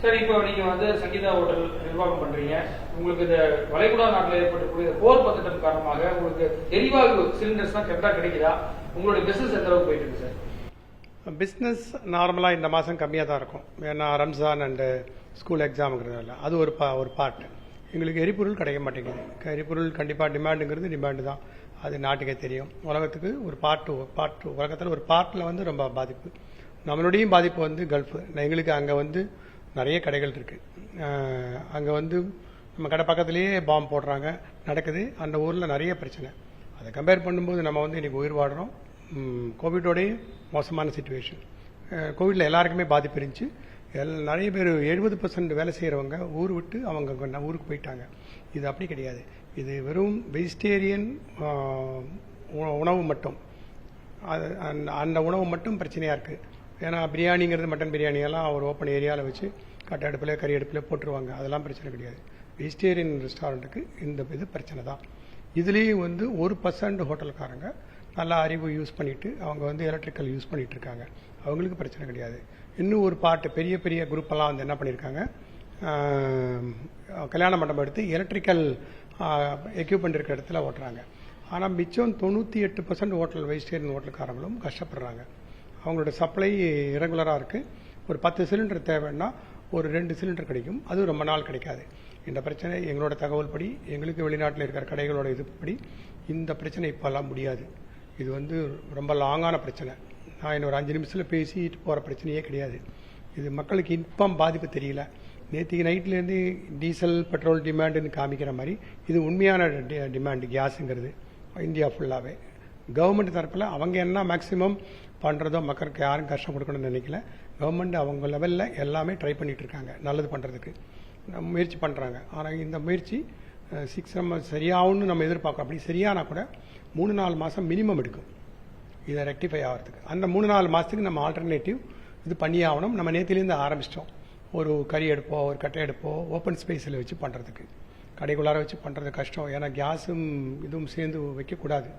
Sir, இப்போ நீங்க வந்து சங்கீதா ஹோட்டல் நிர்வாகம் பண்றீங்க. உங்களுக்கு இந்த வளைகுடா நாட்டில் ஏற்படக்கூடிய போர் பதட்டம் காரணமாக உங்களுக்கு எரிவாயு சிலிண்டர்ஸ்லாம் கரெக்டாக கிடைக்குதா? உங்களுடைய பிசினஸ் எந்த அளவுக்கு போயிட்டு இருக்கு சார்? பிஸ்னஸ் நார்மலாக இந்த மாதம் கம்மியாக தான் இருக்கும். ஏன்னா ரம்ஜான் அண்டு ஸ்கூல் எக்ஸாமுங்கிறதுனால அது ஒரு பார்ட். எங்களுக்கு எரிபொருள் கிடைக்க மாட்டேங்குது. எரிபொருள் கண்டிப்பாக டிமாண்டு தான். அது நாட்டுக்கே தெரியும். உலகத்துக்கு ஒரு பார்ட் உலகத்தில் ஒரு பார்ட்டில் வந்து ரொம்ப பாதிப்பு. நம்மளுடையும் பாதிப்பு வந்து கல்ஃபு. எங்களுக்கு அங்கே வந்து நிறைய கடைகள் இருக்குது. அங்கே வந்து நம்ம கடை பக்கத்துலேயே பாம்பு போடுறாங்க, நடக்குது. அந்த ஊரில் நிறைய பிரச்சனை. அதை கம்பேர் பண்ணும்போது நம்ம வந்து இன்றைக்கி உயிர் வாடுறோம். கோவிடோடைய மோசமான சிச்சுவேஷன். கோவிடில் எல்லாருக்குமே பாதிப்பு இருந்துச்சு. நிறைய பேர் 70% வேலை செய்கிறவங்க ஊர் விட்டு அவங்க ஊருக்கு போயிட்டாங்க. இது அப்படி கிடையாது. இது வெறும் வெஜிடேரியன் உணவு மட்டும். அந்த உணவு மட்டும் பிரச்சனையாக இருக்குது. ஏன்னா பிரியாணிங்கிறது மட்டன் பிரியாணியெல்லாம் ஒரு ஓப்பன் ஏரியாவில் வச்சு கட்டை அடுப்பில் கறி அடுப்பில் போட்டுருவாங்க. அதெல்லாம் பிரச்சனை கிடையாது. வெஜிடேரியன் ரெஸ்டாரண்ட்டுக்கு இந்த இது பிரச்சனை தான். இதுலேயும் வந்து 1% ஹோட்டல்காரங்க நல்லா அறிவு யூஸ் பண்ணிவிட்டு அவங்க வந்து எலக்ட்ரிக்கல் யூஸ் பண்ணிகிட்டு இருக்காங்க. அவங்களுக்கு பிரச்சனை கிடையாது. இன்னும் ஒரு பெரிய பெரிய குரூப்பெல்லாம் வந்து என்ன பண்ணியிருக்காங்க, கல்யாண மண்டபம் எடுத்து எலக்ட்ரிக்கல் எக்யூப்மெண்ட் இருக்கிற இடத்துல ஓட்டுறாங்க. ஆனால் மிச்சம் 98% ஹோட்டல் வெஜிடேரியன் ஹோட்டல்காரங்களும் கஷ்டப்படுறாங்க. அவங்களோட சப்ளை இரெகுலராக இருக்குது. ஒரு 10 சிலிண்டர் தேவைன்னா ஒரு 2 சிலிண்டர் கிடைக்கும். அது ரொம்ப நாள் கிடைக்காது. இந்த பிரச்சனை எங்களோட தகவல் படி, எங்களுக்கு வெளிநாட்டில் இருக்கிற கடைகளோட இதுபடி இந்த பிரச்சனை இப்போல்லாம் முடியாது. இது வந்து ரொம்ப லாங்கான பிரச்சனை. நான் இன்னொரு 5 நிமிஷத்தில் பேசிட்டு போகிற பிரச்சனையே கிடையாது. இது மக்களுக்கு இப்போ பாதிப்பு தெரியல. நேற்றுக்கு நைட்லேருந்து டீசல் பெட்ரோல் டிமாண்டுன்னு காமிக்கிற மாதிரி இது உண்மையான டிமாண்டு கேஸுங்கிறது இந்தியா ஃபுல்லாகவே. கவர்மெண்ட் தரப்பில் அவங்க என்ன மேக்ஸிமம் பண்ணுறதோ மக்களுக்கு யாரும் கஷ்டம் கொடுக்கணும்னு நினைக்கல. கவர்மெண்ட் அவங்க லெவலில் எல்லாமே ட்ரை பண்ணிகிட்டு இருக்காங்க நல்லது பண்ணுறதுக்கு முயற்சி பண்ணுறாங்க. ஆனால் இந்த முயற்சி 6 months சரியாகும்னு நம்ம எதிர்பார்க்குறோம். அப்படி சரியானா கூட 3-4 மாதம் மினிமம் எடுக்கும் இதை ரெக்டிஃபை ஆகிறதுக்கு. அந்த 3-4 மாதத்துக்கு நம்ம ஆல்டர்னேட்டிவ் இது பண்ணி ஆகணும். நம்ம நேற்றுலேருந்து ஆரம்பிச்சிட்டோம். ஒரு கறி எடுப்போ ஒரு கட்டை எடுப்போ ஓப்பன் ஸ்பேஸில் வச்சு பண்ணுறதுக்கு. கடைக்குள்ளார வச்சு பண்ணுறது கஷ்டம். ஏன்னா கேஸும் இதுவும் சேர்ந்து வைக்கக்கூடாது.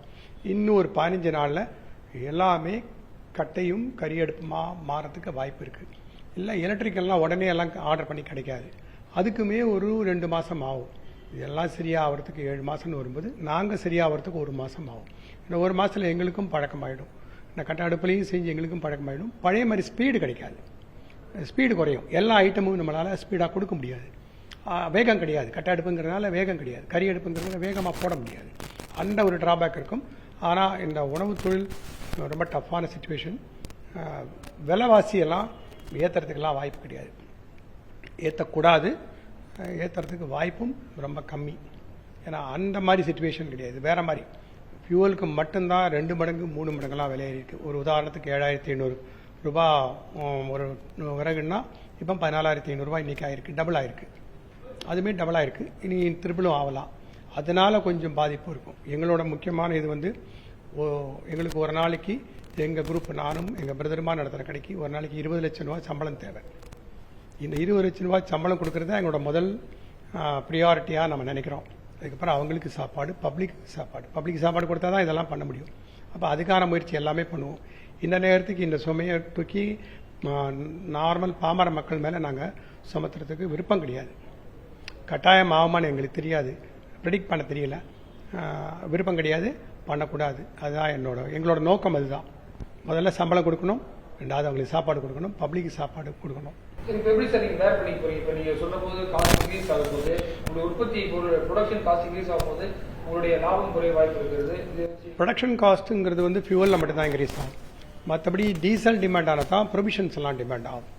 இன்னும் ஒரு 15 நாளில் எல்லாமே கட்டையும் கறி அடுப்புமா மாறத்துக்கு வாய்ப்பு இருக்குது. இல்லை எலக்ட்ரிக்கல்லாம் உடனே எல்லாம் ஆர்டர் பண்ணி கிடைக்காது. அதுக்குமே ஒரு 2 மாதம் ஆகும். இதெல்லாம் சரியாகிறதுக்கு 7 மாதம்னு வரும்போது நாங்கள் சரியாகிறதுக்கு 1 மாதம் ஆகும். இந்த 1 மாதத்தில் எங்களுக்கும் பழக்கமாயிடும். இந்த கட்டை அடுப்புலையும் செஞ்சு எங்களுக்கும் பழக்கமாயிடும். பழைய மாதிரி ஸ்பீடு கிடைக்காது, ஸ்பீடு குறையும். எல்லா ஐட்டமும் நம்மளால் ஸ்பீடாக கொடுக்க முடியாது. வேகம் கிடையாது. கட்டை அடுப்புங்கிறதுனால வேகம் கிடையாது. கறி அடுப்புங்கிறதுனால வேகமாக போட முடியாது. அந்த ஒரு டிராபேக் இருக்கும். ஆனால் இந்த உணவு தொழில் ரொம்ப டஃப்பான சிச்சுவேஷன். விலைவாசியெல்லாம் ஏற்றுறதுக்கெல்லாம் வாய்ப்பு கிடையாது. ஏற்றக்கூடாது. ஏற்றுறதுக்கு வாய்ப்பும் ரொம்ப கம்மி. ஏன்னா அந்த மாதிரி சிச்சுவேஷன் கிடையாது. வேறு மாதிரி ஃபியூவலுக்கு மட்டும்தான் 2 மடங்கு 3 மடங்குலாம் விலையேறிருக்கு. ஒரு உதாரணத்துக்கு 7500 ரூபா ஒரு விறகுன்னா இப்போ 14,500 ரூபாய் இன்றைக்கி ஆயிருக்கு. டபுள் ஆயிருக்கு. அதுவுமே டபுள் ஆயிருக்கு. இனி திருப்பிலும் ஆகலாம். அதனால் கொஞ்சம் பாதிப்பு இருக்கும். எங்களோட முக்கியமான இது வந்து எங்களுக்கு ஒரு நாளைக்கு எங்கள் குரூப் நானும் எங்கள் பிரதருமா நடத்துகிற கடைக்கு ஒரு நாளைக்கு 20 லட்சம் ரூபா சம்பளம் தேவை. இந்த 20 லட்சம் ரூபா சம்பளம் கொடுக்குறது தான் எங்களோட முதல் ப்ரியாரிட்டியாக நம்ம நினைக்கிறோம். அதுக்கப்புறம் அவங்களுக்கு சாப்பாடு, பப்ளிக் சாப்பாடு கொடுத்தா தான் இதெல்லாம் பண்ண முடியும். அப்போ அதுக்கான முயற்சி எல்லாமே பண்ணுவோம். இந்த நேரத்துக்கு இந்த சுமையை தூக்கி நார்மல் பாமர மக்கள் மேலே நாங்கள் சுமத்துறதுக்கு விருப்பம் கிடையாது. கட்டாயம் ஆகுமான்னு எங்களுக்கு தெரியாது, ப்ரெடிக்ட் பண்ண தெரியல. விருப்பம் கிடையாது, பண்ணக்கூடாது. அதுதான் எங்களோட நோக்கம். அதுதான் முதல்ல சம்பளம் கொடுக்கணும், 2வது அவங்களுக்கு சாப்பாடு கொடுக்கணும், பப்ளிக் சாப்பாடு கொடுக்கணும். இப்போ எப்படி சார் நீங்கள் வேர் பண்ணி போறீங்க? இப்போ நீங்கள் சொல்லும் போது காஸ்ட் இன்க்ரீஸ் ஆகும் போது உங்களுடைய உற்பத்தி ப்ரொடக்ஷன் காஸ்ட் இன்க்ரீஸ் ஆகும் போது உங்களுடைய லாபம் குறைய வாய்ப்பு இருக்கிறது. ப்ரொடக்ஷன் காஸ்ட்டுங்கிறது வந்து ஃபியூவலில் மட்டும்தான் இன்க்ரீஸ் ஆகும். மற்றபடி டீசல் டிமாண்ட் ஆனால் தான் ப்ரொவிஷன்ஸ் எல்லாம் டிமாண்ட் ஆகும்,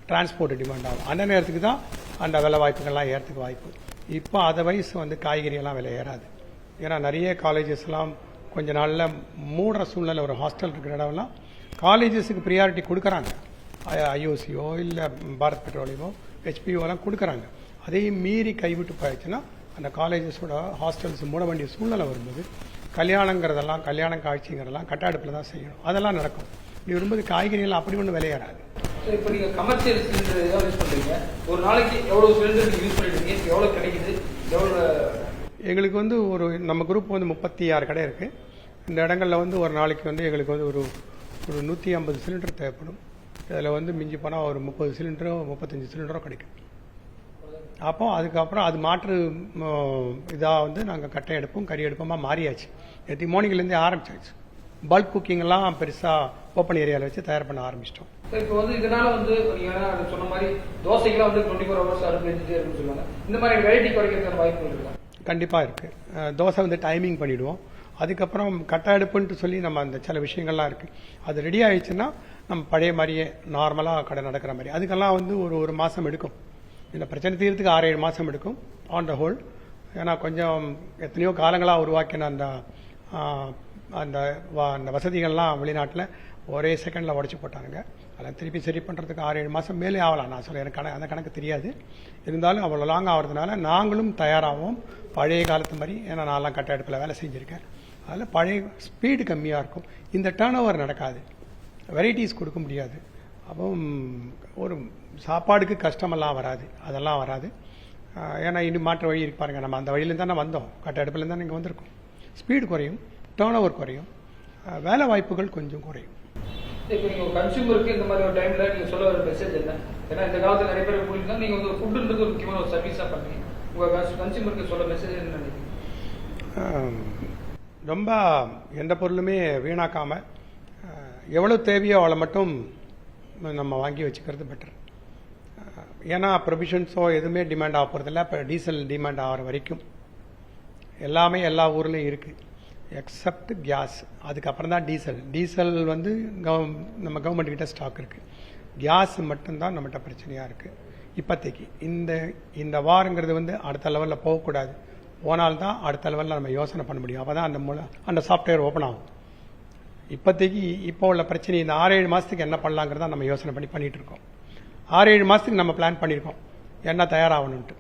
டிரான்ஸ்போர்ட் டிமாண்ட் ஆகும். அந்த நேரத்துக்கு தான் அந்த விலை வாய்ப்புகள்லாம் ஏறத்துக்கு வாய்ப்பு. இப்போ அதர்வைஸ் வந்து காய்கறியெல்லாம் விலை ஏறாது. ஏன்னா நிறைய காலேஜஸ்லாம் கொஞ்ச நாளில் மூடுற சூழ்நிலை. ஒரு ஹாஸ்டல் இருக்கிற இடம்லாம் காலேஜஸுக்கு ப்ரியாரிட்டி கொடுக்குறாங்க. ஐஓசியோ இல்லை பாரத் பெட்ரோலியமோ ஹெச்பிஓலாம் கொடுக்குறாங்க. அதையும் மீறி கைவிட்டு போயிடுச்சுன்னா அந்த காலேஜஸோட ஹாஸ்டல்ஸ் மூட வேண்டிய சூழ்நிலை வரும்போது கல்யாணங்கிறதெல்லாம் கல்யாணம் காட்சிங்கிறதெல்லாம் கட்ட அடுப்பில் தான் செய்யணும். அதெல்லாம் நடக்கும். இப்படி வரும்போது காய்கறியெல்லாம் அப்படி ஒன்றும் விலையேறாது. இப்போ நீங்கள் கமர்ஷியல் சிலிண்டர் ஏதாவது யூஸ் பண்ணுறீங்க, ஒரு நாளைக்கு எவ்வளோ சிலிண்டர் நீங்கள் யூஸ் பண்ணிடுறீங்க, எவ்வளோ கிடைக்குது, எவ்வளோ? எங்களுக்கு வந்து ஒரு நம்ம குரூப் வந்து 36 கடை இருக்குது. இந்த இடங்களில் வந்து ஒரு நாளைக்கு வந்து எங்களுக்கு வந்து ஒரு 150 சிலிண்டர் தேவைப்படும். இதில் வந்து மிஞ்சி போனால் ஒரு 30 சிலிண்டரோ 35 சிலிண்டரோ கிடைக்கும். அப்போ அதுக்கப்புறம் அது மாற்று இதாக வந்து நாங்கள் கட்டை எடுப்போம் கறி எடுப்போமா மாறியாச்சு. நேற்று மார்னிங்லேருந்தே ஆரம்பிச்சாச்சு. பல்க் குக்கிங்லாம் பெருசாக ஓப்பன் ஏரியாவில் வச்சு தயார் பண்ண ஆரம்பிச்சிட்டோம். இப்போ வந்து இதனால வந்து நீங்கள் சொன்ன மாதிரி தோசைக்கெல்லாம் வந்து 24 ஹவர்ஸ் அடுப்பு வச்சுட்டே இருக்குன்னு சொல்லுவாங்க. இந்த மாதிரி வெரைட்டி குறைக்கிறதுக்கான வாய்ப்பு இருக்கா? கண்டிப்பாக இருக்குது. தோசை வந்து டைமிங் பண்ணிவிடுவோம். அதுக்கப்புறம் கட்டை அடுப்புன்ட்டு சொல்லி நம்ம அந்த சில விஷயங்கள்லாம் இருக்குது. அது ரெடி ஆயிடுச்சுன்னா நம்ம பழைய மாதிரியே நார்மலாக கடை நடக்கிற மாதிரி. அதுக்கெல்லாம் வந்து ஒரு மாதம் எடுக்கும். இந்த பிரச்சனை தீர்த்துக்கு 6-7 மாதம் எடுக்கும் ஆன் த ஹோல். ஏன்னா கொஞ்சம் எத்தனையோ காலங்களாக உருவாக்கின அந்த அந்த வசதிகள்லாம் வெளிநாட்டில் ஒரே செகண்டில் உடச்சி போட்டானுங்க. அதெல்லாம் திருப்பி சரி பண்ணுறதுக்கு 6-7 மாதம் மேலே ஆகலாம். நான் சொல்ல எனக்கு அந்த கணக்கு தெரியாது. இருந்தாலும் அவ்வளோ லாங் ஆகிறதுனால நாங்களும் தயாராகவும் பழைய காலத்து மாதிரி. ஏன்னா நான்லாம் கட்ட அடுப்பில் வேலை செஞ்சுருக்கேன். அதில் பழைய ஸ்பீடு கம்மியாக இருக்கும். இந்த டேர்ன் ஓவர் நடக்காது. வெரைட்டிஸ் கொடுக்க முடியாது. அப்போ ஒரு சாப்பாடுக்கு கஷ்டமெல்லாம் வராது. அதெல்லாம் வராது. ஏன்னா இன்னும் மாற்று வழி இருக்கு பாருங்கள். நம்ம அந்த வழியிலேருந்து தானே வந்தோம். கட்ட அடுப்புலேருந்து தானே இங்கே வந்திருக்கோம். ஸ்பீடு குறையும், டேர்ன் ஓவர் குறையும், வேலை வாய்ப்புகள் கொஞ்சம் குறையும். இப்போ நீங்கள் ஒரு கன்சியூமருக்கு இந்த மாதிரி ஒரு டைமில் நீங்கள் சொல்ல வர மெசேஜ் என்ன? ஏன்னா இந்த காலத்தில் நிறைய பேர் கூட்டினா நீங்கள் வந்து ஃபுட்டுன்றது ஒரு முக்கியமான ஒரு சர்வீஸாக பண்ணி உங்கள் கன்சியூமருக்கு சொல்ல மெசேஜ் என்ன நினைக்கிறீங்க? ரொம்ப எந்த பொருளுமே வீணாக்காமல் எவ்வளோ தேவையோ அவளை மட்டும் நம்ம வாங்கி வச்சுக்கிறது பெட்டர். ஏன்னா ப்ரொவிஷன்ஸோ எதுவுமே டிமாண்ட் ஆக போகிறதில்ல. இப்போ டீசல் டிமாண்ட் ஆகிற வரைக்கும் எல்லாமே எல்லா ஊர்லேயும் இருக்குது எக்ஸப்ட் கேஸ். அதுக்கப்புறம் தான் டீசல் வந்து நம்ம கவர்மெண்ட் கிட்ட ஸ்டாக் இருக்குது. கேஸ் மட்டும்தான் நம்மகிட்ட பிரச்சனையாக இருக்குது இப்போதைக்கு. இந்த வாரங்கிறது வந்து அடுத்த லெவலில் போகக்கூடாது. போனால்தான் அடுத்த லெவலில் நம்ம யோசனை பண்ண முடியும். அப்போ தான் அந்த சாஃப்ட்வேர் ஓப்பன் ஆகும். இப்போதைக்கு இப்போ உள்ள பிரச்சனை இந்த 6-7 மாதத்துக்கு என்ன பண்ணலாங்கிறத நம்ம யோசனை பண்ணிட்டு இருக்கோம். 6-7 மாதத்துக்கு நம்ம பிளான் பண்ணியிருக்கோம் என்ன தயாராகணுன்ட்டு.